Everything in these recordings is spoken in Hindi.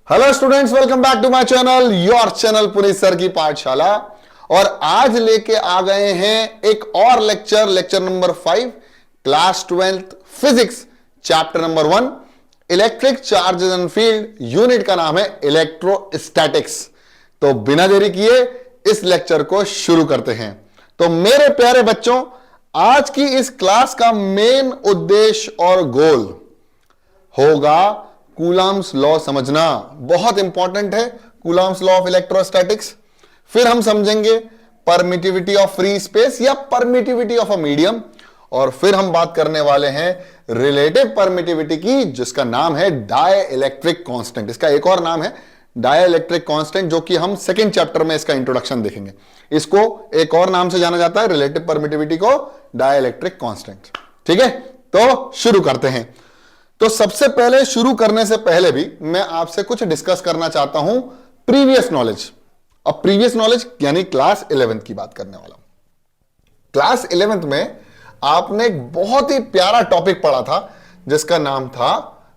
Hello students, welcome back to my channel, your channel Puneet sir की पाठशाला। और आज लेके आ गए हैं एक और lecture number 5, class 12th physics, chapter number 1, electric charges and field. Unit का नाम है इलेक्ट्रोस्टैटिक्स। तो बिना देरी किए इस लेक्चर को शुरू करते हैं। तो मेरे प्यारे बच्चों, आज की इस क्लास का मेन उद्देश्य और गोल होगा कूलम्स लॉ समझना। बहुत इंपॉर्टेंट है कूलम्स लॉ ऑफ इलेक्ट्रोस्टैटिक्स। फिर हम समझेंगे परमिटिविटी ऑफ फ्री स्पेस या परमिटिविटी ऑफ अ मीडियम। और फिर हम बात करने वाले हैं रिलेटिव परमिटिविटी की, जिसका नाम है डाइलेक्ट्रिक कांस्टेंट। इसका एक और नाम है डाइलेक्ट्रिक कांस्टेंट, जो कि हम सेकंड चैप्टर में इसका इंट्रोडक्शन देखेंगे। इसको एक और नाम से जाना जाता है, रिलेटिव परमिटिविटी को डाइलेक्ट्रिक कांस्टेंट। ठीक है, तो शुरू करते हैं। तो सबसे पहले, शुरू करने से पहले भी मैं आपसे कुछ डिस्कस करना चाहता हूं प्रीवियस नॉलेज। अब प्रीवियस नॉलेज यानी क्लास 11th की बात करने वाला हूं। क्लास 11th में आपने एक बहुत ही प्यारा टॉपिक पढ़ा था जिसका नाम था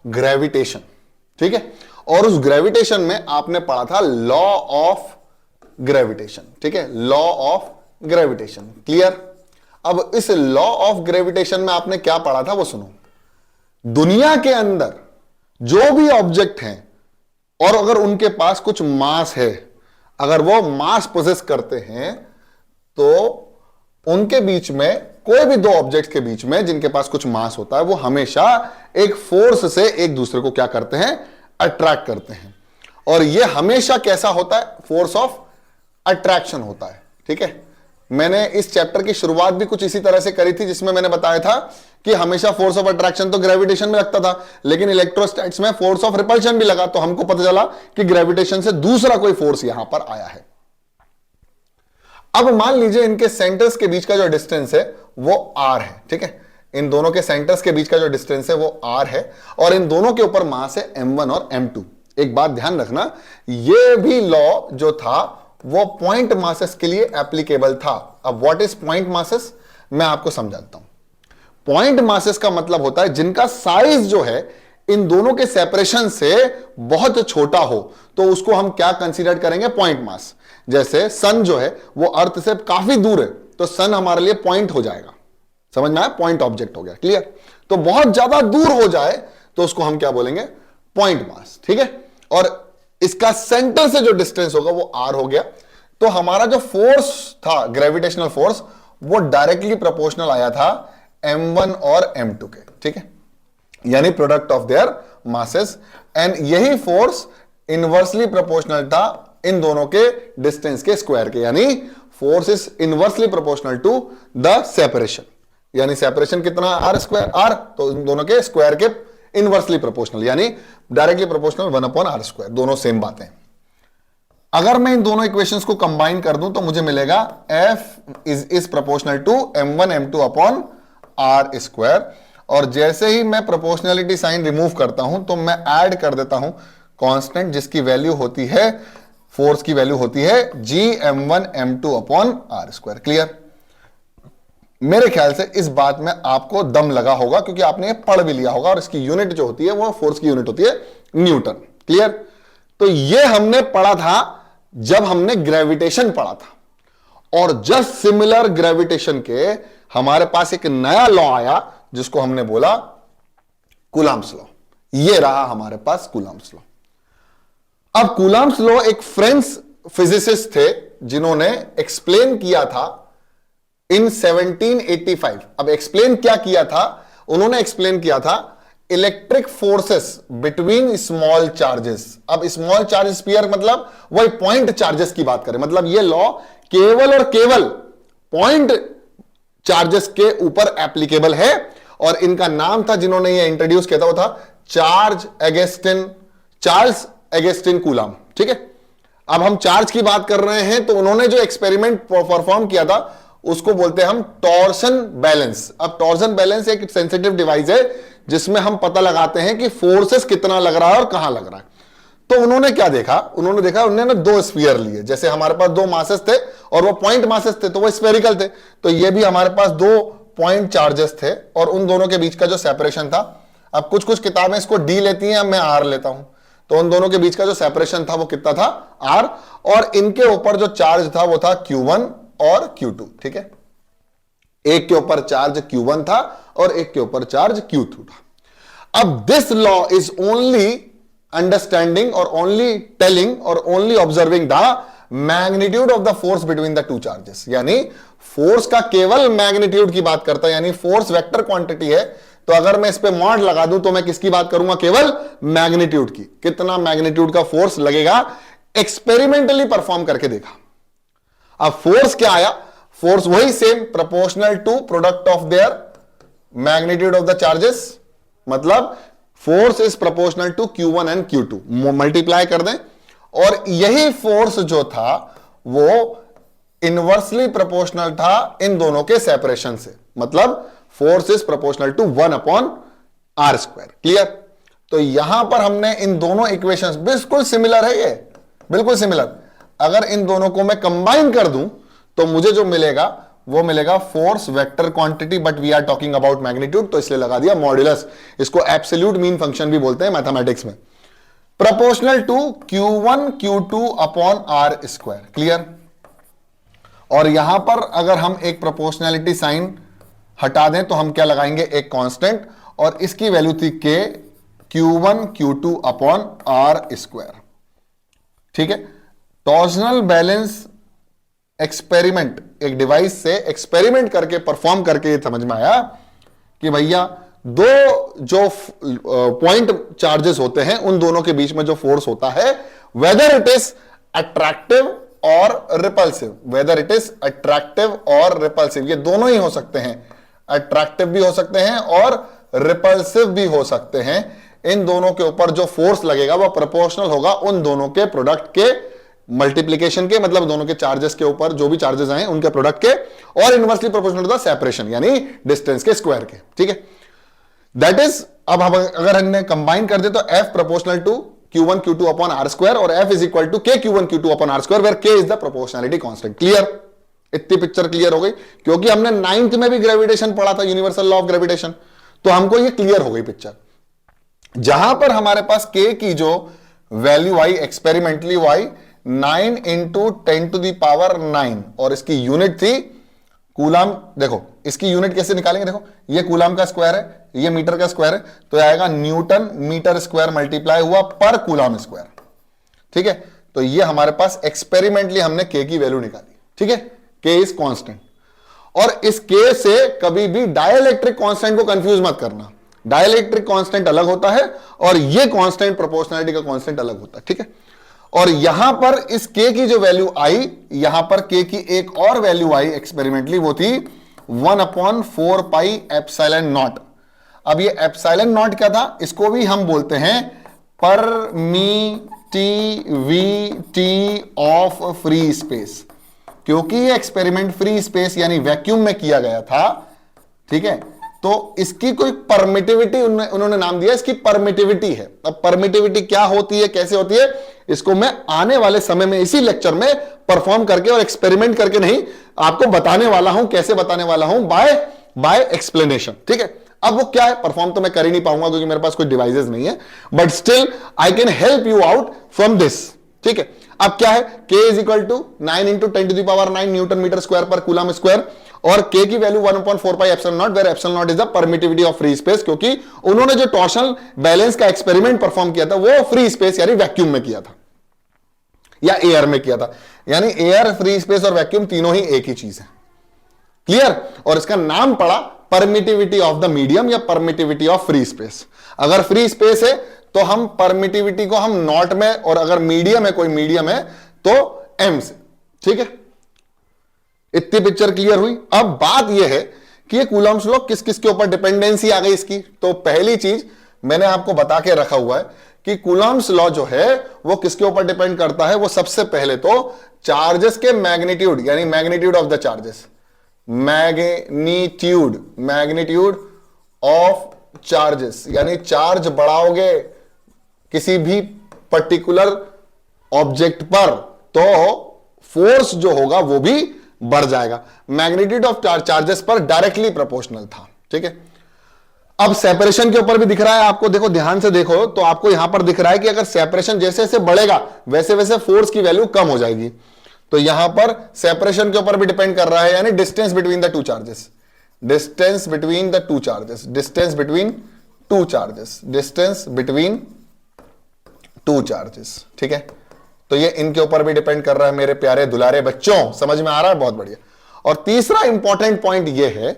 ग्रेविटेशन। ठीक है, और उस ग्रेविटेशन में आपने पढ़ा था लॉ ऑफ ग्रेविटेशन। ठीक है, लॉ ऑफ ग्रेविटेशन। क्लियर? अब इस लॉ ऑफ ग्रेविटेशन में आपने क्या पढ़ा था वो सुनो। दुनिया के अंदर जो भी ऑब्जेक्ट हैं और अगर उनके पास कुछ मास है, अगर वो मास पोजेस करते हैं, तो उनके बीच में, कोई भी दो ऑब्जेक्ट्स के बीच में जिनके पास कुछ मास होता है, वो हमेशा एक फोर्स से एक दूसरे को क्या करते हैं? अट्रैक्ट करते हैं। और ये हमेशा कैसा होता है? फोर्स ऑफ अट्रैक्शन होता है। ठीक है, मैंने इस चैप्टर की शुरुआत भी कुछ इसी तरह से करी थी, जिसमें मैंने बताया था कि हमेशा फोर्स ऑफ अट्रैक्शन तो ग्रेविटेशन में लगता था, लेकिन इलेक्ट्रोस्टैटिक्स में फोर्स ऑफ रिपल्शन भी लगा। तो हमको पता चला कि ग्रेविटेशन से दूसरा कोई फोर्स यहां पर आया है। अब मान लीजिए इनके सेंटर्स के बीच का जो डिस्टेंस है वो r है। ठीक है, इन दोनों के सेंटर्स के बीच का जो डिस्टेंस है वो r है, और इन दोनों के ऊपर मास है m1 और m2। एक बात ध्यान रखना, यह भी लॉ जो था वो पॉइंट मासेस के लिए एप्लीकेबल था। अब व्हाट इज पॉइंट मासेस, मैं आपको समझाता हूं। पॉइंट मासेस का मतलब होता है जिनका साइज जो है इन दोनों के सेपरेशन से बहुत छोटा हो, तो उसको हम क्या कंसीडर करेंगे? Point mass. जैसे सन जो है वो अर्थ से काफी दूर है, तो सन हमारे लिए पॉइंट हो जाएगा। समझ में आया? पॉइंट ऑब्जेक्ट हो गया। क्लियर? तो बहुत ज्यादा दूर हो जाए तो उसको हम क्या बोलेंगे? Point mass. ठीक है, और इसका सेंटर से जो डिस्टेंस होगा वो r हो गया। तो हमारा जो फोर्स था, ग्रेविटेशनल फोर्स, वो डायरेक्टली प्रोपोर्शनल आया था m1 और m2 के। ठीक है, यानी product of their masses. And यही फोर्स इनवर्सली प्रोपोर्शनल था इन दोनों के डिस्टेंस के स्क्वायर के, यानी force is inversely proportional to the separation. यानी सेपरेशन कितना? r स्क्वायर r, तो इन दोनों के स्क्वायर के इनवर्सली प्रोपोर्शनल, यानी डायरेक्टली प्रोपोर्शनल 1/r स्क्वायर। दोनों सेम बातें। अगर मैं इन दोनों इक्वेशंस को कंबाइन कर दूं तो मुझे मिलेगा f is proportional to m1 m2 upon r square. और जैसे ही मैं प्रोपोर्शनलिटी साइन रिमूव करता हूं तो मैं ऐड कर देता हूं कांस्टेंट, जिसकी वैल्यू होती है, फोर्स की वैल्यू होती है g m1 m2 upon r square. Clear? मेरे ख्याल से इस बात में आपको दम लगा होगा, क्योंकि आपने ये पढ़ भी लिया होगा, और इसकी यूनिट जो होती है वो फोर्स की यूनिट होती है न्यूटन। क्लियर? तो ये हमने पढ़ा था जब हमने ग्रेविटेशन पढ़ा था। और जस्ट सिमिलर ग्रेविटेशन के हमारे पास एक नया लॉ आया जिसको हमने बोला कूलम्स लॉ। ये रहा हमारे पास कूलम्स लॉ। अब कूलम्स लॉ एक फ्रेंच फिजिसिस्ट थे जिन्होंने एक्सप्लेन किया था इन 1785। अब एक्सप्लेन क्या किया था? उन्होंने एक्सप्लेन किया था electric forces between small charges. अब स्मॉल चार्ज स्फीयर मतलब वही पॉइंट चार्जेस की बात करें। मतलब ये लॉ केवल और केवल पॉइंट चार्जेस के ऊपर एप्लीकेबल है। और इनका नाम था, जिन्होंने ये इंट्रोड्यूस किया था, वो था चार्ल्स अगस्टिन कूलम। ठीक है, अब हम चार्ज की बात कर रहे हैं, तो उन्होंने जो एक्सपेरिमेंट परफॉर्म किया था उसको बोलते हैं हम टॉर्सन बैलेंस। अब टॉर्सन बैलेंस एक सेंसिटिव डिवाइस है जिसमें हम पता लगाते हैं कि फोर्सेस कितना लग रहा है और कहां लग रहा है। तो उन्होंने क्या देखा? उन्होंने दो स्फीयर लिए। जैसे हमारे पास दो मासेस थे और वो पॉइंट मासेस थे, तो वो स्फेरिकल थे। तो ये भी हमारे पास दो पॉइंट चार्जेस थे, और उन दोनों के बीच का जो सेपरेशन था, अब कुछ कुछ किताबें इसको डी लेती हैं, अब मैं आर लेता हूं। तो उन दोनों के बीच का जो सेपरेशन था वो कितना था, R, और इनके ऊपर जो चार्ज था वो था Q1 और Q2, ठीक है। एक के ऊपर चार्ज Q1 था और एक के ऊपर चार्ज Q2 था। अब this law is only understanding और ओनली टेलिंग और only observing the magnitude of the force between the two charges, यानी फोर्स का केवल मैग्नीट्यूड की बात करता है, यानी फोर्स वेक्टर क्वांटिटी है, तो अगर मैं इस पे मॉड लगा दूं तो मैं किसकी बात करूंगा, केवल मैग्नीट्यूड की। कितना मैग्नीट्यूड का फोर्स लगेगा, एक्सपेरिमेंटली परफॉर्म करके देखा। अब फोर्स क्या आया, फोर्स वही same, proportional to product of their magnitude of the charges, मतलब force is proportional to Q1 and Q2, multiply कर दें, और यही फोर्स जो था वो इनवर्सली प्रोपोर्शनल था इन दोनों के सेपरेशन से, मतलब force is proportional to 1/r²। Clear? तो यहां पर हमने इन दोनों इक्वेशंस, बिल्कुल सिमिलर है ये, बिल्कुल सिमिलर, अगर इन दोनों को मैं कंबाइन कर दूं तो मुझे जो मिलेगा वो मिलेगा force vector quantity, but we are talking about magnitude, तो इसलिए लगा दिया मॉड्यूलस। इसको एब्सोल्यूट मीन फंक्शन भी बोलते हैं मैथमेटिक्स में। Proportional to Q1 Q2/r²। Clear? और यहां पर अगर हम एक प्रोपोर्शनैलिटी साइन हटा दें तो हम क्या लगाएंगे, एक कांस्टेंट, और इसकी वैल्यू थी K Q1 Q2/r²। ठीक है? टॉर्सनल बैलेंस एक्सपेरिमेंट, एक डिवाइस से एक्सपेरिमेंट करके परफॉर्म करके ये समझ में आया कि भैया दो जो पॉइंट चार्जेस होते हैं उन दोनों के बीच में जो फोर्स होता है, वेदर इट इज अट्रैक्टिव और repulsive, whether it is attractive और रिपल्सिव, ये दोनों ही हो सकते हैं, अट्रैक्टिव भी हो सकते हैं और रिपल्सिव भी हो सकते हैं। इन दोनों के ऊपर जो फोर्स लगेगा वो प्रोपोर्शनल होगा उन दोनों के प्रोडक्ट के मल्टीप्लीकेशन के, मतलब दोनों के चार्जेस के ऊपर जो भी चार्जेस आए उनके प्रोडक्ट के, और inversely proportional to the separation, यानी डिस्टेंस के स्क्वायर के। ठीक है? दैट इज, अब हम अगर हमने कंबाइन कर दे तो F proportional to Q1 Q2/r² और F is equal to K Q1 Q2/r², where K is the proportionality constant. Clear? इतनी पिक्चर क्लियर हो गई, क्योंकि हमने 9th में भी ग्रेविटेशन पढ़ा था, यूनिवर्सल लॉ ऑफ ग्रेविटेशन, तो हमको ये क्लियर हो गई पिक्चर। जहां पर हमारे पास K की जो वैल्यू आई एक्सपेरिमेंटली वो आई 9 × 10⁹, और इसकी यूनिट थी कूलाम। देखो इसकी यूनिट कैसे निकालेंगे, देखो ये कूलाम का स्क्वायर है, ये मीटर का स्क्वायर है, तो आएगा न्यूटन मीटर स्क्वायर मल्टीप्लाई हुआ पर कूलाम स्क्वायर। ठीक है? तो ये हमारे पास एक्सपेरिमेंटली हमने K की वैल्यू निकाली। ठीक है? K इज कांस्टेंट, और इस K से कभी भी डाइलेक्ट्रिक कांस्टेंट को कंफ्यूज मत करना, डाइलेक्ट्रिक कांस्टेंट अलग होता है और ये कांस्टेंट प्रोपोर्शनैलिटी का कांस्टेंट अलग होता है। ठीक है? और यहां पर इस K की जो वैल्यू आई, यहां पर K की एक और वैल्यू आई एक्सपेरिमेंटली, वो थी 1/4πε0। अब ये ε0 क्या था, इसको भी हम बोलते हैं परमिटिविटी ऑफ फ्री स्पेस, क्योंकि ये एक्सपेरिमेंट फ्री स्पेस यानी वैक्यूम में किया गया था। ठीक है? तो इसकी कोई परमिटिविटी उन्होंने नाम दिया, इसकी परमिटिविटी है। अब परमिटिविटी क्या होती है, कैसे होती है, इसको मैं आने वाले समय में इसी लेक्चर में परफॉर्म करके और एक्सपेरिमेंट करके नहीं, आपको बताने वाला हूं। कैसे बताने वाला हूं, बाय एक्सप्लेनेशन। ठीक है? अब वो क्या है, परफॉर्म तो मैं कर ही नहीं पाऊंगा क्योंकि मेरे पास कोई डिवाइसेस नहीं है, but still I can help you out from this. ठीक है? अब क्या है, K is equal to 9 × 10⁹ newton metre square पर कूलम स्क्वायर, और K की value 1/4πε0, where ε0 is the permittivity of free space, क्योंकि उन्होंने जो टॉर्शनल बैलेंस का एक्सपेरिमेंट परफॉर्म किया था वो फ्री स्पेस यानी वैक्यूम में किया था या एयर में किया था, यानी एयर, फ्री स्पेस और वैक्यूम तीनों ही एक ही चीज है। क्लियर? और इसका नाम पड़ा परमिटिविटी ऑफ द मीडियम या परमिटिविटी ऑफ फ्री स्पेस। अगर फ्री स्पेस है तो हम परमिटिविटी को हम नॉट में, और अगर मीडियम है, कोई मीडियम है तो M से। ठीक है? इतनी पिक्चर क्लियर हुई। अब बात यह है कि ये कूलम्स लॉ किस किस के ऊपर डिपेंडेंसी आ गई इसकी। तो पहली चीज मैंने आपको बता के रखा हुआ है कि कूलम्स लॉ जो है वो किसके ऊपर डिपेंड करता है, वो सबसे पहले तो चार्जेस के मैग्नीट्यूड, यानी magnitude of the charges, magnitude of charges, यानी चार्ज बढ़ाओगे किसी भी पर्टिकुलर ऑब्जेक्ट पर तो फोर्स जो होगा वो भी बढ़ जाएगा। मैग्नीट्यूड ऑफ चार्जेस पर डायरेक्टली प्रोपोर्शनल था। ठीक है? अब सेपरेशन के ऊपर भी दिख रहा है आपको, देखो ध्यान से देखो तो आपको यहां पर दिख रहा है कि अगर सेपरेशन जैसे जैसे बढ़ेगा वैसे वैसे फोर्स की वैल्यू कम हो जाएगी। तो यहां पर सेपरेशन के ऊपर भी डिपेंड कर रहा है, यानी distance between the two charges, distance between the two charges, distance between two charges, distance between two charges. ठीक है, तो ये इनके ऊपर भी डिपेंड कर रहा है मेरे प्यारे दुलारे बच्चों, समझ में आ रहा है? बहुत बढ़िया। और तीसरा इंपॉर्टेंट पॉइंट ये है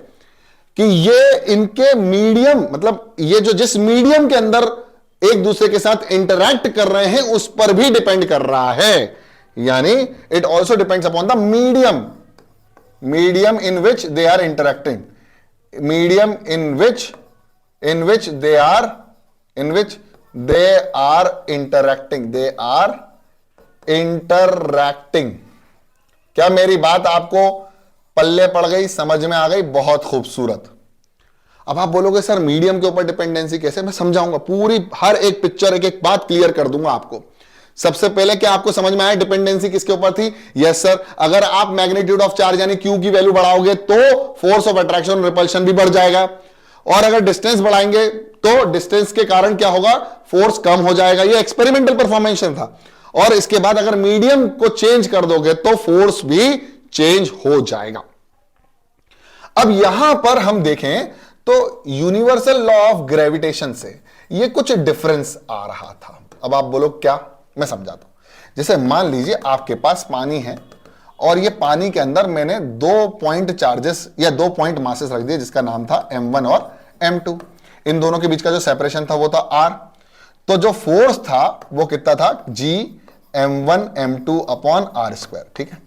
कि ये इनके मीडियम, मतलब ये जो जिस मीडियम के अंदर एक दूसरे के साथ इंटरैक्ट कर रहे हैं उस पर भी डिपेंड कर रहा है, यानी it also depends upon the medium, medium in which they are interacting, medium in which they are interacting, they are interacting. क्या मेरी बात आपको पल्ले पड़ गई, समझ में आ गई? बहुत खूबसूरत। अब आप बोलोगे सर मीडियम के ऊपर डिपेंडेंसी कैसे? मैं समझाऊंगा, पूरी हर एक पिक्चर, एक एक बात क्लियर कर दूंगा आपको। सबसे पहले क्या आपको समझ में आया डिपेंडेंसी किसके ऊपर थी? यस सर, अगर आप मैग्नीट्यूड ऑफ चार्ज यानी क्यू की वैल्यू बढ़ाओगे तो फोर्स ऑफ अट्रैक्शन और रिपल्शन भी बढ़ जाएगा, और अगर डिस्टेंस बढ़ाएंगे तो डिस्टेंस के कारण क्या होगा? फोर्स कम हो जाएगा। ये एक्सपेरिमेंटल परफॉर्मेंस था। और इसके बाद अगर मीडियम को चेंज कर दोगे तो फोर्स भी चेंज हो जाएगा। अब यहां पर हम देखें तो यूनिवर्सल लॉ ऑफ ग्रेविटेशन से ये कुछ डिफरेंस आ रहा था। अब आप बोलो क्या? मैं समझाता हूं। जैसे मान लीजिए आपके पास पानी है और ये पानी के अंदर मैंने 2 पॉइंट चार्जेस या 2 पॉइंट मासेस रख दिए जिसका नाम था m1 और m2। इन दोनों के बीच का जो सेपरेशन था वो था r। तो जो फोर्स था वो कितना था? g m1 m2 upon r square. ठीक है,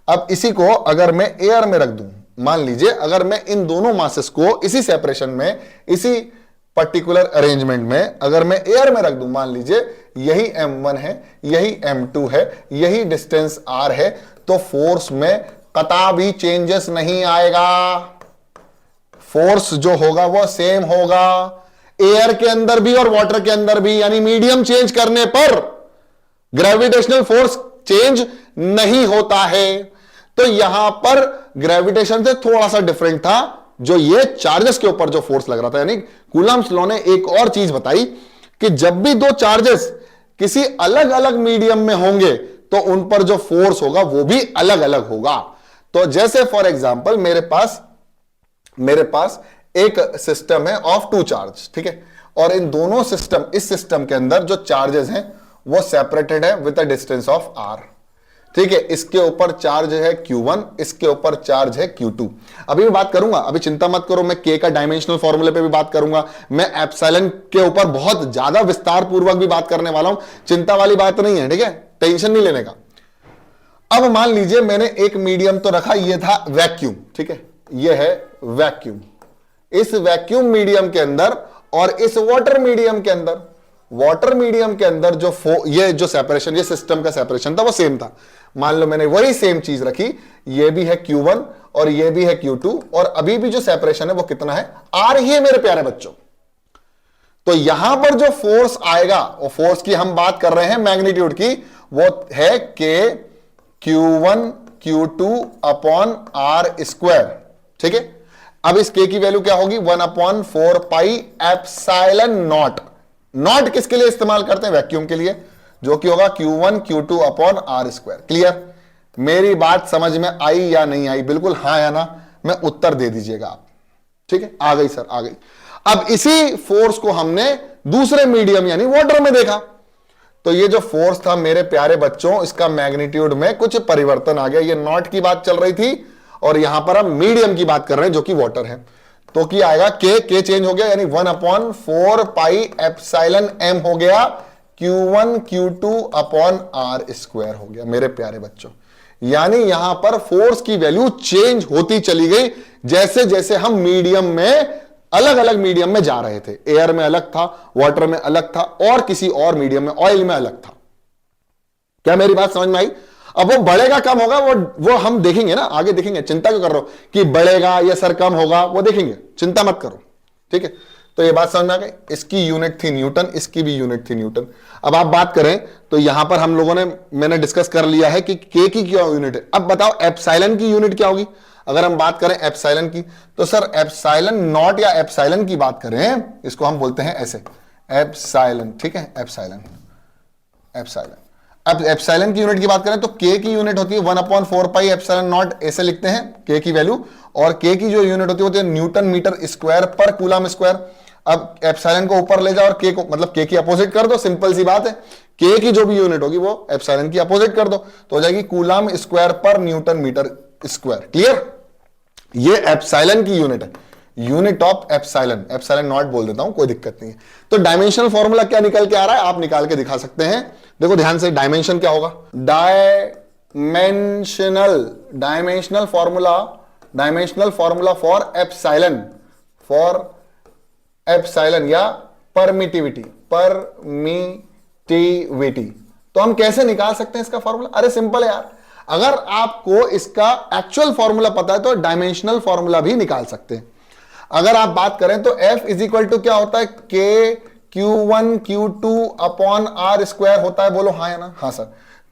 अब इसी को अगर मैं एयर में रख दूं, मान लीजिए अगर मैं इन दोनों मासेस को इसी सेपरेशन में, इसी पर्टिकुलर अरेंजमेंट में अगर मैं एयर में रख दूं, मान लीजिए यही m1 है, यही m2 है, यही डिस्टेंस r है, तो फोर्स में कता भी चेंजेस नहीं आएगा। फोर्स जो होगा वो सेम होगा, एयर के अंदर भी और वाटर के अंदर भी, यानी मीडियम चेंज करने पर ग्रेविटेशनल फोर्स चेंज नहीं होता है। तो यहां पर ग्रेविटेशन से थोड़ा सा डिफरेंट था, जो ये चार्जेस के ऊपर जो फोर्स लग रहा था। यानी कूलम्ब्स लॉ ने एक और चीज बताई कि जब भी दो चार्जेस किसी अलग अलग मीडियम में होंगे तो उन पर जो फोर्स होगा वो भी अलग अलग होगा। तो जैसे फॉर एग्जांपल मेरे पास एक सिस्टम है ऑफ 2 चार्ज, ठीक है, और इन दोनों सिस्टम, इस सिस्टम के अंदर जो चार्जेस हैं वो सेपरेटेड है with a distance of r। ठीक है, इसके ऊपर चार्ज है Q1, इसके ऊपर चार्ज है Q2। अभी मैं बात करूंगा, अभी चिंता मत करो, मैं K का डायमेंशनल फॉर्मूले पे भी बात करूंगा, मैं एप्सिलॉन के ऊपर बहुत ज्यादा विस्तार पूर्वक भी बात करने वाला हूं, चिंता वाली बात नहीं है। ठीक है, टेंशन नहीं लेने का। अब मान लीजिए मैंने एक मीडियम तो रखा, ये था वैक्यूम। ठीक है, ये है वैक्यूम। इस वैक्यूम मीडियम के अंदर और इस वाटर मीडियम के अंदर, वाटर मीडियम के अंदर ये जो सेपरेशन, ये सिस्टम का सेपरेशन था वो सेम था। मान लो मैंने वही सेम चीज रखी, ये भी है Q1 और ये भी है Q2, और अभी भी जो सेपरेशन है वो कितना है? R ही है मेरे प्यारे बच्चों। तो यहां पर जो फोर्स आएगा, वो फोर्स की हम बात कर रहे हैं मैग्नीट्यूड की, वो है K Q1 Q2 upon R square. ठीक है, अब इस K की वैल्यू क्या होगी? 1/4 पाई एप्सिलॉन नॉट। नॉट किसके लिए इस्तेमाल करते हैं? वैक्यूम के लिए, जो कि होगा Q1 Q2 upon R square. Clear? मेरी बात समझ में आई या नहीं आई? बिल्कुल हाँ या ना मैं उत्तर दे दीजिएगा आप। ठीक है, आ गई सर, आ गई। अब इसी फोर्स को हमने दूसरे मीडियम यानी वाटर में देखा, तो ये जो फोर्स था मेरे प्यारे बच्चों, इसका मैग्नीट्यूड में कुछ परिवर्तन आ गया। ये नॉट की बात चल रही थी और यहां पर हम मीडियम की बात कर रहे हैं जो कि वाटर है। तो क्या आएगा? K चेंज हो गया, यानी 1/4 पाई एप्सिलॉन m हो गया, Q1 Q2 upon R square हो गया मेरे प्यारे बच्चों। यानी यहां पर फोर्स की वैल्यू चेंज होती चली गई जैसे जैसे हम मीडियम में, अलग अलग मीडियम में जा रहे थे। एयर में अलग था, वाटर में अलग था, और किसी और मीडियम में, ऑयल में अलग था। क्या मेरी बात समझ में आई? अब वो बढ़ेगा कम होगा वो हम देखेंगे ना, आगे देखेंगे। चिंता क्यों कर रहे हो कि बढ़ेगा या सर कम होगा? वो देखेंगे, चिंता मत करो। ठीक है, तो ये बात समझ में आ गई। इसकी यूनिट थी न्यूटन, इसकी भी यूनिट थी न्यूटन। अब आप बात करें तो यहां पर हम लोगों ने, मैंने डिस्कस कर लिया है कि K की क्या यूनिट है। अब बताओ एप्सिलॉन की यूनिट क्या होगी? अगर हम बात करें एप्सिलॉन की, तो सर एप्सिलॉन नॉट या एप्सिलॉन की बात करें, इसको हम बोलते हैं ऐसे एप्सिलॉन, ठीक है, एप्सिलॉन। एप्सिलॉन, अब एप्सिलॉन की यूनिट की बात करें तो के की यूनिट होती है 1/4 पाई एप्सिलॉन नॉट, ऐसे लिखते हैं के की वैल्यू। और के की जो यूनिट होती है न्यूटन मीटर स्क्वायर पर कूलम स्क्वायर। अब एप्सिलॉन को ऊपर ले जाओ और के को, मतलब के की अपोजिट कर दो, सिंपल सी बात है। के की जो भी यूनिट होगी वो एप्सिलॉन की अपोजिट कर दो, तो हो जाएगी कूलम स्क्वायर पर न्यूटन मीटर स्क्वायर। क्लियर? ये एप्सिलॉन की यूनिट है, unit of epsilon. Epsilon not बोल देता हूं, कोई दिक्कत नहीं है। तो डायमेंशनल फॉर्मूला क्या निकल के आ रहा है, आप निकाल के दिखा सकते हैं। देखो ध्यान से, डायमेंशन क्या होगा, डायमेंशनल फॉर्मूला फॉर एप्सिलॉन या परमिटिविटी। तो हम कैसे निकाल सकते हैं इसका फॉर्मूला? अरे सिंपल है यार, अगर आपको इसका एक्चुअल फॉर्मूला पता है तो डायमेंशनल फॉर्मूला भी निकाल सकते हैं। अगर आप बात करें तो F इज इक्वल टू क्या होता है, K Q1 Q2 upon R square होता है, बोलो हाँ या ना? हाँ सर।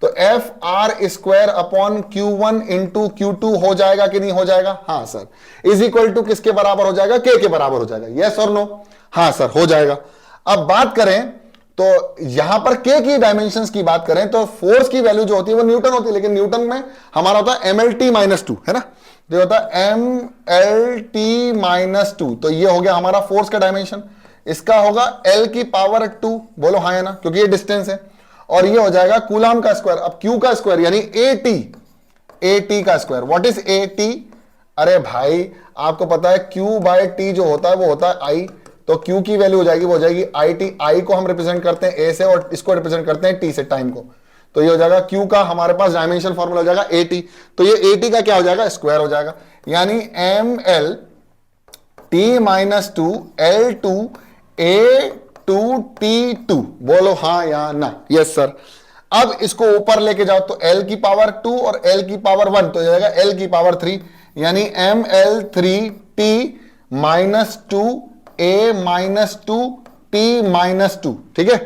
तो F R square upon Q1 into Q2 हो जाएगा कि नहीं हो जाएगा? हाँ सर। इज इक्वल टू किसके बराबर हो जाएगा? K के बराबर हो जाएगा। यस और नो? हाँ सर, हो जाएगा। अब बात करें तो यहां पर K की डायमेंशंस की बात करें तो फोर्स की वैल्यू जो होती है वो न्यूटन होती है, लेकिन न्यूटन में हमारा होता है MLT-2, है ना? जो होता है MLT-2, तो ये हो गया हमारा फोर्स का डायमेंशन। इसका होगा L की पावर 2, बोलो हाँ या ना, क्योंकि ये डिस्टेंस है। और ये हो जाएगा कूलम का स्क्वायर। अब Q का स्क्वायर यानी AT का स्क्वायर। What is AT? अरे भाई आपको पता है Q/T जो होता है वो होता है I, तो Q की वैल्यू हो जाएगी, वो हो जाएगी IT। I को हम रिप्रेजेंट करते हैं A से और इसको रिप्रेजेंट करते हैं T से, टाइम को। तो ये हो जाएगा Q का हमारे पास डायमेंशन फॉर्मूला हो जाएगा AT। तो ये AT का क्या हो जाएगा, स्क्वायर हो जाएगा, यानी MLT-2 L2 A2T2। बोलो हाँ या ना? Yes sir. अब इसको ऊपर लेके जाओ तो L की पावर 2 और L की पावर 1, तो जाएगा L की पावर 3, यानी ML3T-2 A-2T-2, ठीक है?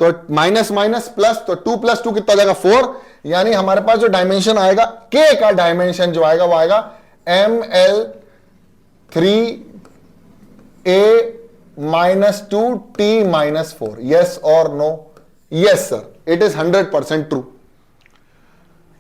तो माइनस माइनस प्लस, तो 2 + 2 कितना जाएगा, 4। यानी हमारे पास जो डायमेंशन आएगा, K का डायमेंशन जो आएगा वो आएगा ML3A-2T-4। यस और no? Yes sir, it is 100% true.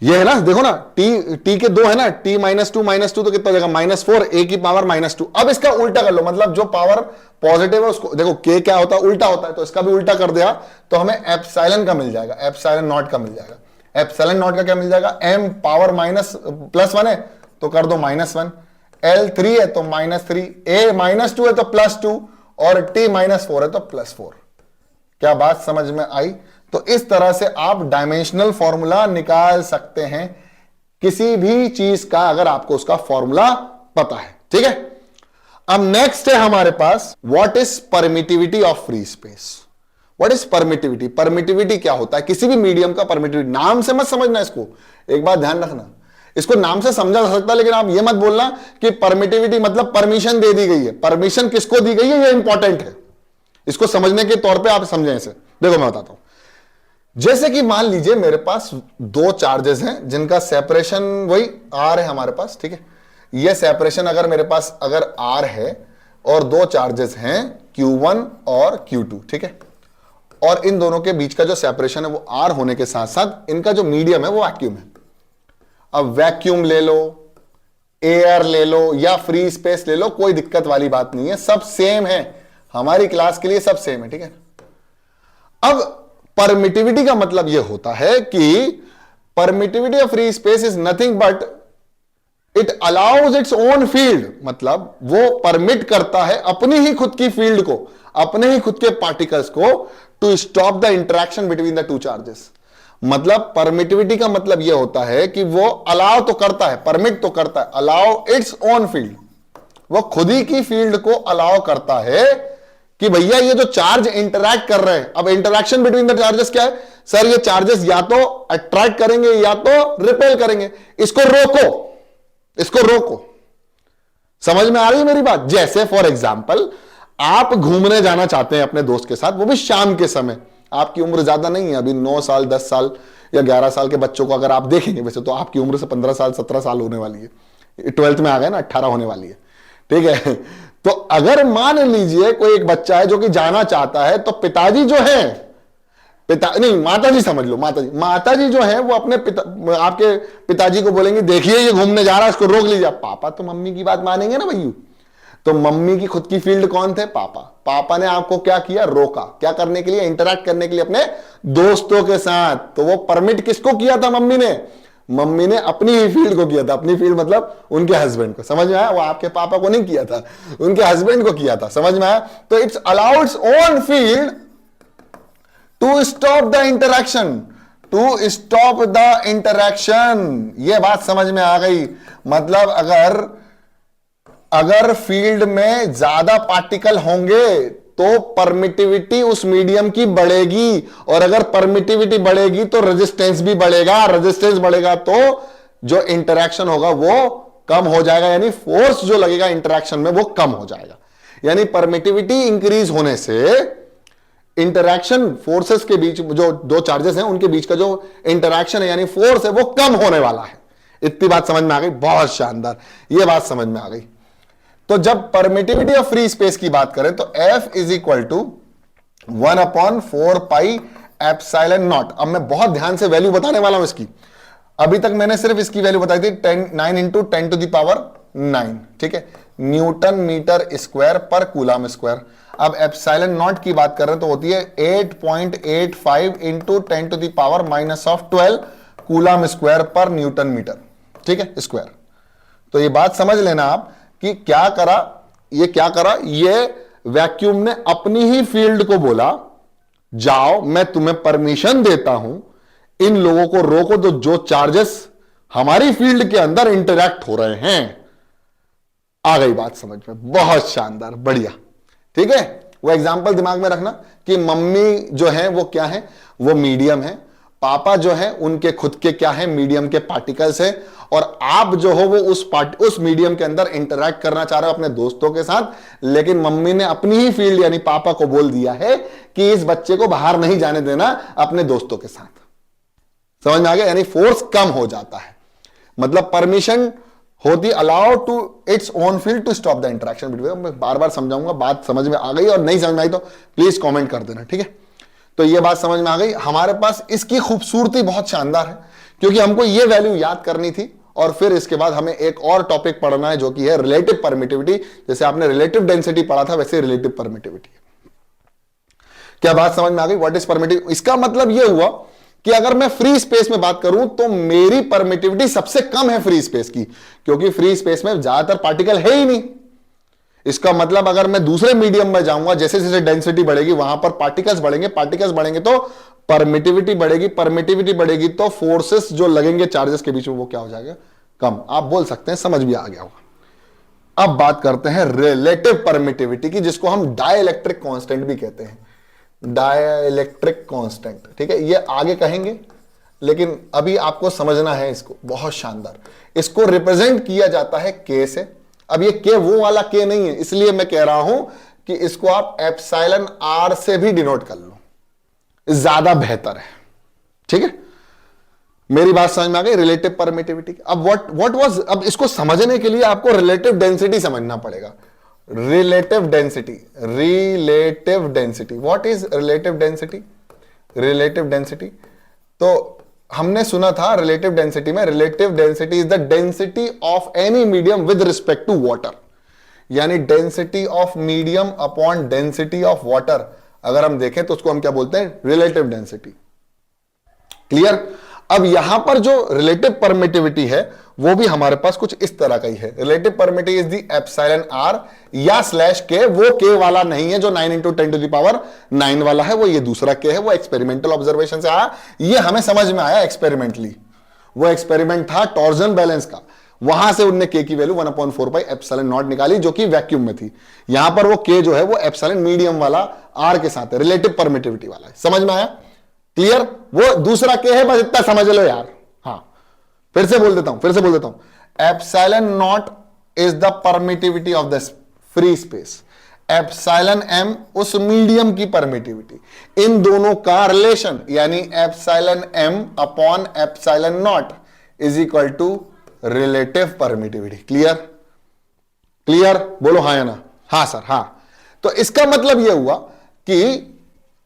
ये है ना, देखो ना, t के 2 है ना, T-2 तो कितना हो जाएगा, -4, A की पावर -2। अब इसका उल्टा कर लो, मतलब जो पावर पॉजिटिव है उसको देखो, K क्या होता है, उल्टा होता है, तो इसका भी उल्टा कर दिया तो हमें एप्सिलॉन का मिल जाएगा, एप्सिलॉन नॉट का मिल जाएगा। एप्सिलॉन नॉट का क्या मिल जाएगा, M पावर +1 है तो कर दो -1, L3 है तो -3, A -2 है तो +2 और T -4 है तो +4। क्या बात समझ में आई? तो इस तरह से आप डायमेंशनल फॉर्मूला निकाल सकते हैं किसी भी चीज का, अगर आपको उसका फॉर्मूला पता है, ठीक है? अब नेक्स्ट है हमारे पास, what is permittivity of free space. What is permittivity? Permittivity क्या होता है किसी भी मीडियम का? परमिटिविटी नाम से मत समझना इसको, एक बात ध्यान रखना, इसको नाम से समझा जा सकता है, लेकिन आप ये मत बोलना कि परमिटिविटी मतलब परमिशन दे दी गई है। परमिशन किसको दी गई है, ये इंपॉर्टेंट है, इसको समझने के तौर पे आप समझें इसे। देखो मैं बताता हूं, जैसे कि मान लीजिए मेरे पास 2 चार्जेस हैं जिनका सेपरेशन वही R है हमारे पास, ठीक है? ये सेपरेशन अगर मेरे पास अगर R है और 2 चार्जेस हैं Q1 और Q2, ठीक है? और इन दोनों के बीच का जो सेपरेशन है वो R होने के साथ साथ इनका जो मीडियम है वो वैक्यूम है। अब वैक्यूम ले लो, एयर ले लो या फ्री स्पेस ले लो, कोई दिक्कत वाली बात नहीं है, सब सेम है, हमारी क्लास के लिए सब सेम है, ठीक है? अब परमिटिविटी का मतलब यह होता है कि permittivity of free space is nothing but it allows it's own field, मतलब वो परमिट करता है अपनी ही खुद की फील्ड को, अपने ही खुद के पार्टिकल्स को, to stop the interaction between the 2 charges. मतलब परमिटिविटी का मतलब यह होता है कि वो अलाउ तो करता है, परमिट तो करता है, अलाउ इट्स ओन फील्ड, वो खुद ही की फील्ड को अलाउ करता है कि भैया ये जो चार्ज इंटरैक्ट कर रहे हैं। अब इंटरैक्शन बिटवीन द चार्जेस क्या है सर? ये चार्जेस या तो अट्रैक्ट करेंगे या तो रिपेल करेंगे, इसको रोको, इसको रोको। समझ में आ रही है मेरी बात? जैसे फॉर एग्जांपल आप घूमने जाना चाहते हैं अपने दोस्त के साथ, वो भी शाम के समय, आपकी उम्र ज्यादा नहीं है, अभी 9 साल 10 साल या 11 साल के बच्चों को अगर आप देखेंगे, वैसे तो आपकी उम्र से 15 साल 17 साल होने वाली है, 12th में आ गए ना, 18 होने वाली है, ठीक है। तो अगर मान लीजिए कोई एक बच्चा है जो कि जाना चाहता है, तो पिताजी जो है, नहीं माताजी समझ लो, माताजी जो है वो अपने आपके पिताजी को बोलेंगे देखिए ये घूमने जा रहा है, इसको रोक लीजिए। पापा तो मम्मी की बात मानेंगे ना भैया। तो मम्मी की खुद की फील्ड कौन थे? पापा। पापा ने आपको क्या किया? रोका। क्या करने के लिए? इंटरैक्ट करने के लिए अपने दोस्तों के साथ। तो वो परमिट किसको किया था? मम्मी ने। मम्मी ने अपनी ही फील्ड को किया था। अपनी फील्ड मतलब उनके हस्बैंड को। समझ में आया? वो आपके पापा को नहीं किया था, उनके हस्बैंड को किया था। समझ में आया? तो it's allowed own field to stop the interaction, to stop the interaction. ये बात समझ में आ गई? मतलब अगर फील्ड में ज्यादा पार्टिकल होंगे तो परमिटिविटी उस मीडियम की बढ़ेगी, और अगर परमिटिविटी बढ़ेगी तो रेजिस्टेंस भी बढ़ेगा। रेजिस्टेंस बढ़ेगा तो जो इंटरैक्शन होगा वो कम हो जाएगा, यानी फोर्स जो लगेगा इंटरैक्शन में वो कम हो जाएगा। यानी परमिटिविटी इंक्रीज होने से इंटरैक्शन फोर्सेस के बीच, जो दो चार्जेस हैं उनके बीच का जो इंटरैक्शन है यानी फोर्स है वो कम होने वाला है। इतनी बात समझ में आ गई? बहुत शानदार, ये बात समझ में आ गई। तो जब परमिटिविटी ऑफ फ्री स्पेस की बात करें तो F is equal to 1/4 pi epsilon naught. अब मैं बहुत ध्यान से वैल्यू बताने वाला हूं इसकी। अभी तक मैंने सिर्फ इसकी वैल्यू बताई थी 9 इंटू 10 टू द पावर 9, ठीक है, न्यूटन मीटर स्क्वायर पर कूलम स्क्वायर। अब एप्सिलॉन नॉट की बात कर रहे हैं तो होती है 8.85 into 10 to the power -12 coulomb square पर न्यूटन मीटर, ठीक है, स्क्वायर। तो ये बात समझ लेना आप कि क्या करा, ये वैक्यूम ने अपनी ही फील्ड को बोला जाओ मैं तुम्हें परमिशन देता हूं, इन लोगों को रोको तो जो चार्जेस हमारी फील्ड के अंदर इंटरैक्ट हो रहे हैं। आ गई बात समझ में? बहुत शानदार, बढ़िया, ठीक है। वो एग्जांपल दिमाग में रखना कि मम्मी जो है वो क्या है? वो मीडियम है। पापा जो है उनके खुद के क्या है? मीडियम के पार्टिकल्स है। और आप जो हो वो उस मीडियम के अंदर इंटरैक्ट करना चाह रहे हो अपने दोस्तों के साथ, लेकिन मम्मी ने अपनी ही फील्ड यानी पापा को बोल दिया है कि इस बच्चे को बाहर नहीं जाने देना अपने दोस्तों के साथ। समझ में आ गया? यानी फोर्स कम हो जाता है। मतलब परमिशन होती allowed to its own field to stop the interaction between. मैं बार बार समझाऊंगा, बात समझ में आ गई, और नहीं समझ में आई तो प्लीज कॉमेंट कर देना, ठीक है। तो ये बात समझ में आ गई। हमारे पास इसकी खूबसूरती बहुत शानदार है क्योंकि हमको ये वैल्यू याद करनी थी, और फिर इसके बाद हमें एक और टॉपिक पढ़ना है जो कि है रिलेटिव परमिटिविटी। जैसे आपने रिलेटिव डेंसिटी पढ़ा था वैसे रिलेटिव परमिटिविटी। क्या बात समझ में आ गई? What is primitive? इसका मतलब यह हुआ कि अगर मैं फ्री स्पेस में बात करूं तो मेरी परमिटिविटी सबसे कम है फ्री स्पेस की, क्योंकि फ्री स्पेस में ज्यादातर पार्टिकल है ही नहीं। इसका मतलब अगर मैं दूसरे मीडियम में जाऊंगा, जैसे जैसे डेंसिटी बढ़ेगी वहां पर पार्टिकल्स बढ़ेंगे तो परमिटिविटी बढ़ेगी। परमिटिविटी बढ़ेगी तो फोर्सेस जो लगेंगे चार्जेस के बीच में वो क्या हो जाएगा? कम। आप बोल सकते हैं, समझ भी आ गया होगा। अब बात करते हैं रिलेटिव परमिटिविटी की, जिसको हम डाइलेक्ट्रिक कांस्टेंट भी कहते हैं। डाइलेक्ट्रिक कांस्टेंट, ठीक है, ये आगे कहेंगे, लेकिन अभी आपको समझना है इसको। बहुत शानदार। इसको रिप्रेजेंट किया जाता है के से। अब ये के वो वाला के नहीं है, इसलिए मैं कह रहा हूं कि इसको आप एप्सिलॉन आर से भी डिनोट कर लो, ज्यादा बेहतर है, ठीक है। मेरी बात समझ में आ गई? Relative permittivity. अब व्हाट वाज, अब इसको समझने के लिए आपको रिलेटिव डेंसिटी समझना पड़ेगा। Relative density, relative density, what is relative density? Relative density तो हमने सुना था रिलेटिव डेंसिटी में, relative density is the density of any medium with respect to water, यानी density of medium upon density of water. अगर हम देखें तो उसको हम क्या बोलते हैं? Relative density. क्लियर? अब यहां पर जो रिलेटिव परमिटिविटी है वो भी हमारे पास कुछ इस तरह का ही है। Relative permittivity is the epsilon R या स्लैश के। वो के वाला नहीं है जो 9 इंटू 10 टू द पावर 9 वाला है, वो ये दूसरा के है। वो एक्सपेरिमेंटल ऑब्जर्वेशन से आया, ये हमें समझ में आया एक्सपेरिमेंटली। वो एक्सपेरिमेंट था टॉर्जन बैलेंस का, वहां से उनने के की वैल्यू 1/4 पाई एप्सिलॉन नॉट निकाली जो कि वैक्यूम में थी। यहां पर वो के जो है वो एप्सिलॉन मीडियम वाला आर के साथ है, रिलेटिव परमिटिविटी वाला है। समझ में आया? क्लियर? वो दूसरा के है, बस इतना समझ लो यार। हाँ, फिर से बोल देता हूं। Epsilon naught is the permittivity of the free space, epsilon M उस मीडियम की परमिटिविटी। इन दोनों का रिलेशन यानी epsilon M upon epsilon naught is equal to relative permittivity. Clear? Clear? बोलो हाँ या ना? हाँ सर, हाँ। तो इसका मतलब यह हुआ कि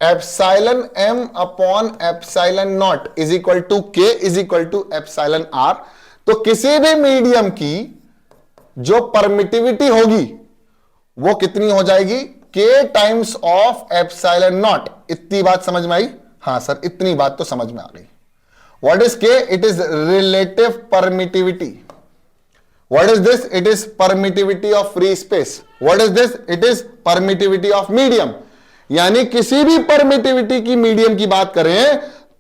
epsilon m upon epsilon naught is equal to K is equal to epsilon r। तो किसी भी मीडियम की जो परमिटिविटी होगी वो कितनी हो जाएगी? के टाइम्स ऑफ एप्सिलॉन नॉट। इतनी बात समझ में आई? हाँ सर, इतनी बात तो समझ में आ गई। व्हाट इज के? It is relative permittivity. What is this? It is permittivity of free space. What is this? It is permittivity of medium. यानी किसी भी परमिटिविटी की मीडियम की बात करें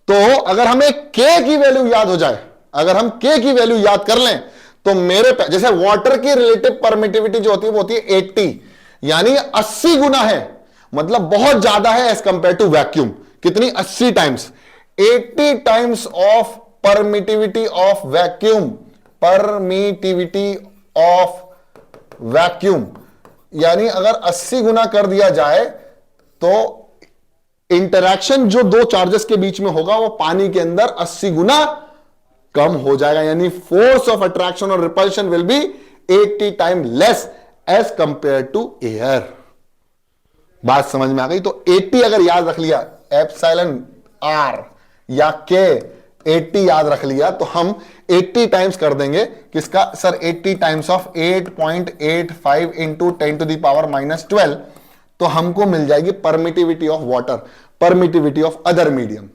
तो अगर हमें k की वैल्यू याद हो जाए, अगर हम k की वैल्यू याद कर लें तो मेरे जैसे वाटर की रिलेटिव परमिटिविटी जो होती है वो होती है 80, यानी 80 गुना है, मतलब बहुत ज्यादा है एज कंपेयर टू वैक्यूम। कितनी? 80 times. 80 times of permittivity of vacuum, permittivity of vacuum, यानी अगर 80 गुना कर दिया जाए तो इंटरैक्शन जो दो चार्जेस के बीच में होगा वो पानी के अंदर 80 गुना कम हो जाएगा, यानी फोर्स ऑफ अट्रैक्शन और repulsion will be 80 time less as compare to air. बात समझ में आ गई? तो 80 अगर याद रख लिया, एप्सिलॉन r या k 80 याद रख लिया तो हम 80 टाइम्स कर देंगे। किसका sir? 80 times of 8.85 into 10 to the power -12, तो हमको मिल जाएगी permittivity of water, permittivity of other medium.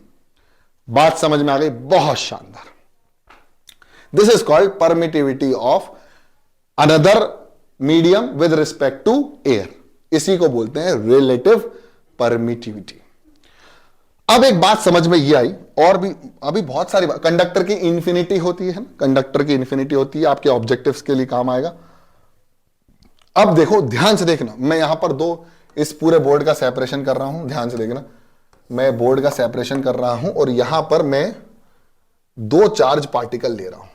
बात समझ में आ गई? बहुत शानदार। This is called permittivity of another medium with respect to air. इसी को बोलते हैं रिलेटिव परमिटिविटी। अब एक बात समझ में ये आई, और भी अभी बहुत सारी बात। कंडक्टर की इन्फिनिटी होती है ना, कंडक्टर की इन्फिनिटी होती है, आपके ऑब्जेक्टिव्स के लिए काम आएगा। अब देखो, ध्यान से देखना, मैं यहां पर दो इस पूरे बोर्ड का सेपरेशन कर रहा हूं, ध्यान से देखना, मैं बोर्ड का सेपरेशन कर रहा हूं और यहां पर मैं दो चार्ज पार्टिकल ले रहा हूं।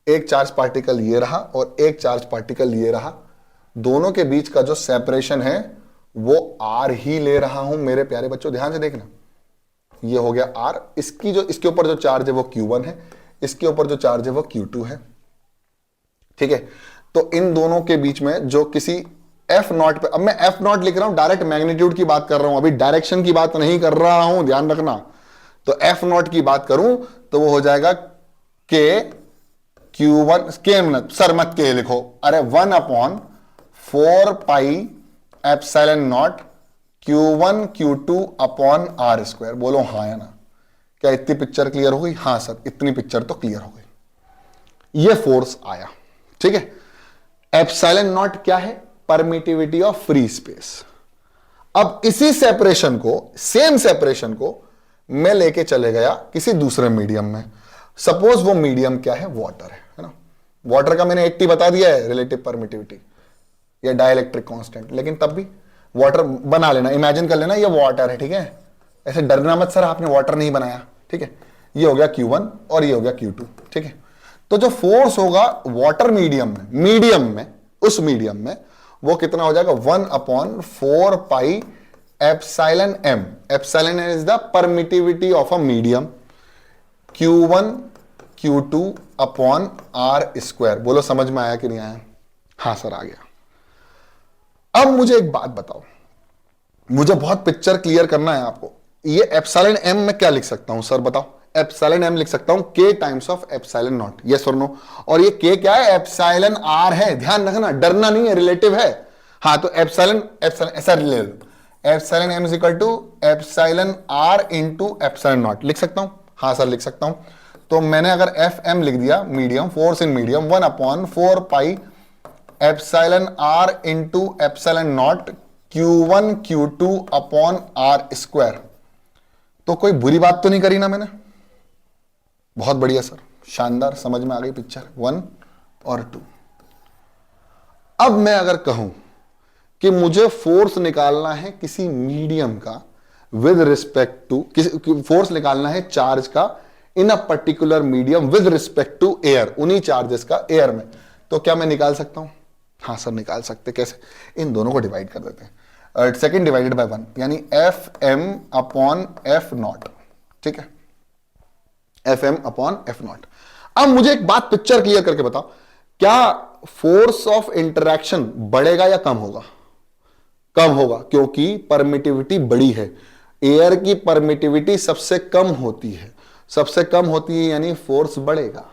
एक चार्ज पार्टिकल ये रहा और एक चार्ज पार्टिकल ये रहा। दोनों के बीच का जो सेपरेशन है वो r ही ले रहा हूं मेरे प्यारे बच्चों, ध्यान से देखना। ये हो गया r, इसकी जो इसके ऊपर जो चार्ज है वो q1 है, इसके ऊपर जो चार्ज है वो q2 है। ठीक है, तो इन दोनों के बीच में जो किसी f0 पे, अब मैं f0 लिख रहा हूं, डायरेक्ट मैग्नीट्यूड की बात कर रहा हूं, अभी डायरेक्शन की बात नहीं कर रहा हूं, ध्यान रखना। तो f0 की बात करूं तो वो हो जाएगा k q1, k सर मत k लिखो, अरे 1/4 pi epsilon naught Q1 Q2 upon R square. बोलो हाँ या ना? क्या इतनी पिक्चर क्लियर हो गई? हाँ सर, इतनी पिक्चर तो क्लियर हो गई। ये फोर्स आया, ठीक है। एप्सिलॉन नॉट क्या है? Permittivity of free space. अब इसी सेपरेशन को, सेम सेपरेशन को मैं लेके चले गया किसी दूसरे मीडियम में। सपोज वो मीडियम क्या है? वाटर है ना। वाटर का मैंने 80 बता दिया है रिलेटिव परमिटिविटी या डाइलेक्ट्रिक कांस्टेंट, लेकिन तब भी वाटर बना लेना, इमेजिन कर लेना ये वाटर है, ठीक है। ऐसे डरना मत सर आपने वाटर नहीं बनाया, ठीक है। ये हो गया Q1 और ये हो गया Q2, ठीक है। तो जो फोर्स होगा वाटर मीडियम में उस मीडियम में वो कितना हो जाएगा? 1/4 pi epsilon m। Epsilon is the permittivity of a medium, Q1 Q2 upon R square. बोलो समझ में आया कि नहीं आया? हाँ सर आ गया। अब मुझे एक बात बताओ, मुझे बहुत पिक्चर क्लियर करना है आपको। ये एप्सिलॉन m में क्या लिख सकता हूं सर बताओ? एप्सिलॉन m लिख सकता हूं k times of epsilon naught, yes और नो। और ये k क्या है? एप्सिलॉन r है, ध्यान रखना, डरना नहीं है, रिलेटिव है। हाँ तो एप्सिलॉन ऐसा ले लो, epsilon m is equal to epsilon r into epsilon naught लिख सकता हूं? हाँ सर लिख सकता हूं। तो मैंने अगर FM लिख दिया, medium, force in medium, 1/4 pi epsilon r into epsilon naught Q1 Q2 upon R square. तो कोई बुरी बात तो नहीं करी ना मैंने? बहुत बढ़िया सर, शानदार, समझ में आ गई पिक्चर 1 और 2। अब मैं अगर कहूं कि मुझे फोर्स निकालना है किसी मीडियम का विद रिस्पेक्ट टू, फोर्स निकालना है चार्ज का in a particular medium with respect to air, उन्हीं चार्जेस का एयर में, तो क्या मैं निकाल सकता हूं? हाँ सर निकाल सकते। कैसे? इन दोनों को डिवाइड कर देते हैं, सेकेंड डिवाइडेड बाय 1, यानी FM अपॉन F0, ठीक है, FM अपॉन F0। अब मुझे एक बात पिक्चर क्लियर करके बताओ, क्या फोर्स ऑफ इंटरेक्शन बढ़ेगा या कम होगा? कम होगा, क्योंकि परमिटिविटी बड़ी है। एयर की परमिटिविटी सबसे कम होती है, सबसे कम होती है, यानी फोर्स बढ़ेगा।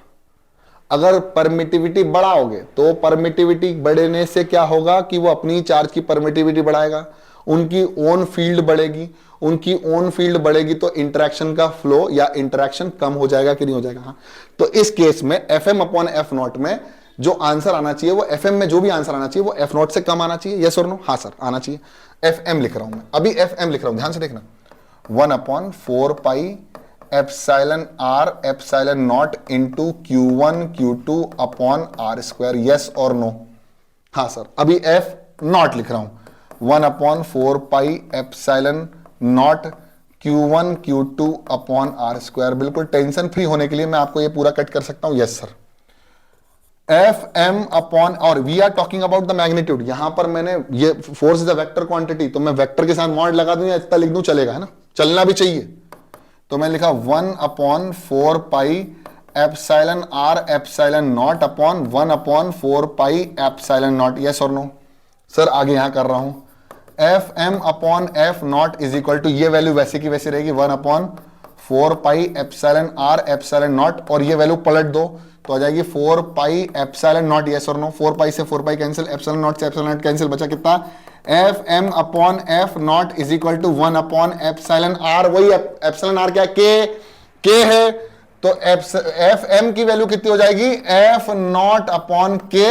अगर परमिटिविटी बढ़ाओगे तो परमिटिविटी बढ़ने से क्या होगा कि वो अपनी चार्ज की परमिटिविटी बढ़ाएगा, उनकी ओन फील्ड बढ़ेगी, उनकी ओन फील्ड बढ़ेगी तो इंटरेक्शन का फ्लो या इंटरेक्शन कम हो जाएगा कि नहीं हो जाएगा? हाँ। तो इस केस में Fm अपॉन एफ नॉट में जो आंसर आना चाहिए वो Fm में जो भी आंसर आना चाहिए वो एफ नॉट से कम आना चाहिए। यस और नो? हाँ सर, आना चाहिए। Fm लिख रहा हूं मैं, अभी Fm लिख रहा हूं, ध्यान से देखना। 1/4 epsilon R epsilon naught into Q1 Q2 upon R square. Yes और नो? हाँ सर। अभी एफ नॉट लिख रहा हूं, 1/4 epsilon naught Q1 Q2 upon R square. बिल्कुल टेंशन फ्री होने के लिए मैं आपको ये पूरा कट कर सकता हूं। Yes sir. Fm अपॉन, और we are talking about the magnitude. यहां पर मैंने ये force is a vector quantity, तो मैं वेक्टर के साथ मॉड लगा दूं या इतना लिख दूं, चलेगा? है ना, चलना भी चाहिए। तो मैं लिखा 1/4 epsilon R epsilon naught upon 1/4 epsilon naught. Yes और नो? सर आगे यहां कर रहा हूं, Fm upon F naught is equal to, ये वैल्यू वैसे की वैसे रहेगी, 1/4 एप्सिलॉन आर एप्सिलॉन नॉट, और ये वैल्यू पलट दो तो आ जाएगी 4 एप्सिलॉन नॉट। यस और नो? 4 से 4 कैंसिल, एप्सिलॉन नॉट से एप्सिलॉन नॉट कैंसिल, बचा कितना? Fm upon F naught is equal to 1 upon epsilon R. वही एप्सिलॉन आर क्या? के है। तो Fm की वैल्यू कितनी हो जाएगी? एफ नॉट अपॉन के,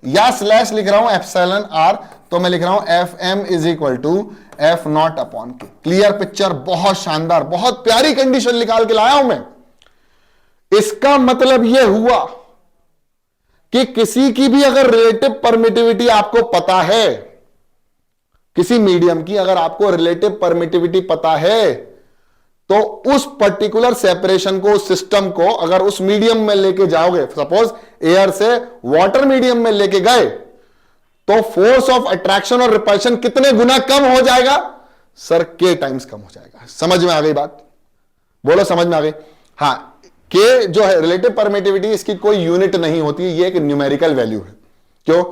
या स्लैश लिख रहा हूं एप्सिलॉन आर, तो मैं लिख रहा हूं Fm is equal to F naught upon K. Clear picture? बहुत शानदार, बहुत प्यारी कंडीशन निकाल के लाया हूं मैं। इसका मतलब यह हुआ कि किसी की भी अगर रिलेटिव परमिटिविटी आपको पता है, किसी मीडियम की अगर आपको रिलेटिव परमिटिविटी पता है, तो उस पर्टिकुलर सेपरेशन को, उस सिस्टम को अगर उस मीडियम में लेके जाओगे, सपोज एयर से वाटर मीडियम में लेके गए, तो फोर्स ऑफ अट्रैक्शन और रिपल्शन कितने गुना कम हो जाएगा? सर के टाइम्स कम हो जाएगा। समझ में आ गई बात? बोलो, समझ में आ गई? हाँ। के जो है रिलेटिव परमिटिविटी, इसकी कोई यूनिट नहीं होती, ये एक न्यूमेरिकल वैल्यू है। क्यों?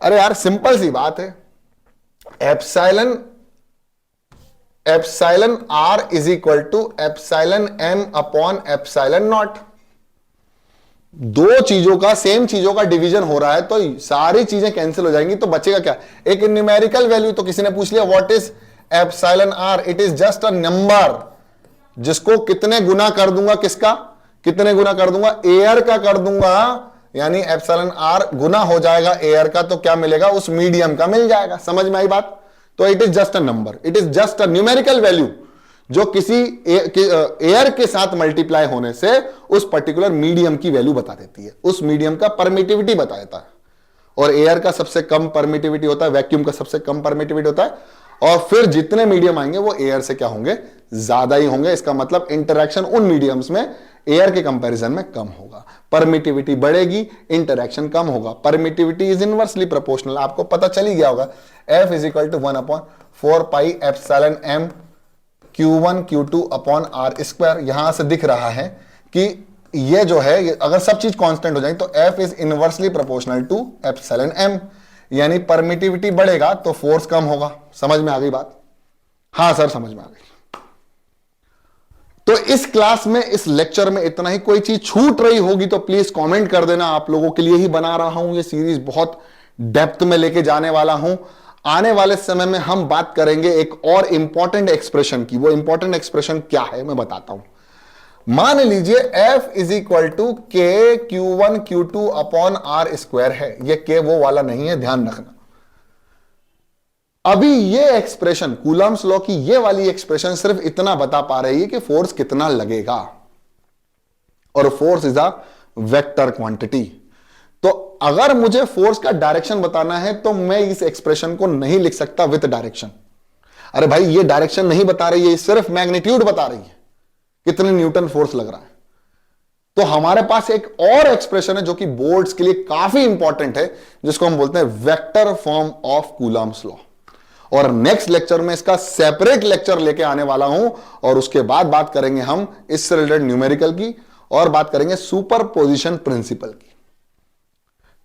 अरे यार सिंपल सी बात है, epsilon R is equal to epsilon M upon epsilon naught. दो चीजों का, सेम चीजों का डिवीजन हो रहा है तो सारी चीजें कैंसिल हो जाएंगी, तो बचेगा क्या? एक न्यूमेरिकल वैल्यू। तो किसी ने पूछ लिया what is epsilon R? It is just a number जिसको कितने गुना कर दूंगा, किसका कितने गुना कर दूंगा? एयर का कर दूंगा, यानी एप्सिलॉन आर गुना हो जाएगा एयर का, तो क्या मिलेगा? उस मीडियम का मिल जाएगा। समझ में आई बात? तो it is just a number, it is just a numerical value जो किसी एयर के साथ मल्टीप्लाई होने से उस पर्टिकुलर मीडियम की वैल्यू बता देती है, उस मीडियम का परमिटिविटी बता देता है। और एयर का सबसे कम परमिटिविटी होता है, वैक्यूम का सबसे कम परमिटिविटी होता है, और फिर जितने मीडियम आएंगे वो एयर से क्या होंगे? ज्यादा ही होंगे। इसका मतलब इंटरेक्शन उन मीडियम्स में एयर के कंपैरिजन में कम होगा, परमिटिविटी बढ़ेगी, इंटरेक्शन कम होगा। परमिटिविटी इज इनवर्सली प्रोपोर्शनल, आपको पता चल ही गया होगा। F is equal to 1/4 epsilon M Q1 Q2 upon R square. यहां से दिख रहा है कि ये जो है, अगर सब चीज कांस्टेंट हो जाए तो F is inversely proportional to epsilon M, यानी परमिटिविटी बढ़ेगा तो फोर्स कम होगा। समझ में आ गई बात? हाँ सर, समझ में आ गई। तो इस क्लास में, इस लेक्चर में इतना ही। कोई चीज छूट रही होगी तो प्लीज कमेंट कर देना, आप लोगों के लिए ही बना रहा हूं ये सीरीज, बहुत डेप्थ में लेके जाने वाला हूं। आने वाले समय में हम बात करेंगे एक और इंपॉर्टेंट एक्सप्रेशन की। वो इंपॉर्टेंट एक्सप्रेशन क्या है मैं बताता हूं। मान लीजिए F इज इक्वल टू के Q1 Q2 upon R square है। ये के वो वाला नहीं है, ध्यान रखना। अभी ये एक्सप्रेशन, कूलम्स लॉ की ये वाली एक्सप्रेशन सिर्फ इतना बता पा रही है कि फोर्स कितना लगेगा, और force is a vector quantity. तो अगर मुझे फोर्स का डायरेक्शन बताना है तो मैं इस एक्सप्रेशन को नहीं लिख सकता विद डायरेक्शन। अरे भाई, ये डायरेक्शन नहीं बता रही है, सिर्फ मैग्नीट्यूड बता रही है, कितने न्यूटन फोर्स लग रहा है। तो हमारे पास एक और एक्सप्रेशन है जो कि बोर्ड्स के लिए काफी इंपॉर्टेंट है, जिसको हम बोलते हैं vector form of Coulomb's law. और नेक्स्ट लेक्चर में इसका सेपरेट लेक्चर लेके आने वाला हूं, और उसके बाद बात करेंगे हम इससे रिलेटेड न्यूमेरिकल की और बात करेंगे सुपर पोजिशन प्रिंसिपल की।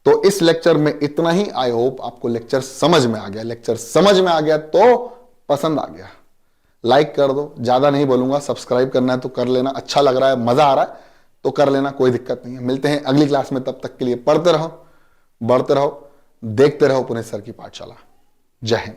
तो इस लेक्चर में इतना ही। आई होप आपको लेक्चर समझ में आ गया। लेक्चर समझ में आ गया तो पसंद आ गया लाइक कर दो, ज्यादा नहीं बोलूंगा। सब्सक्राइब करना है तो कर लेना, अच्छा लग रहा है, मजा आ रहा है तो कर लेना, कोई दिक्कत नहीं है। मिलते हैं अगली क्लास में, तब तक के लिए पढ़ते रहो, बढ़ते रहो, देखते रहो पुनीत सर की पाठशाला। जय हिंद।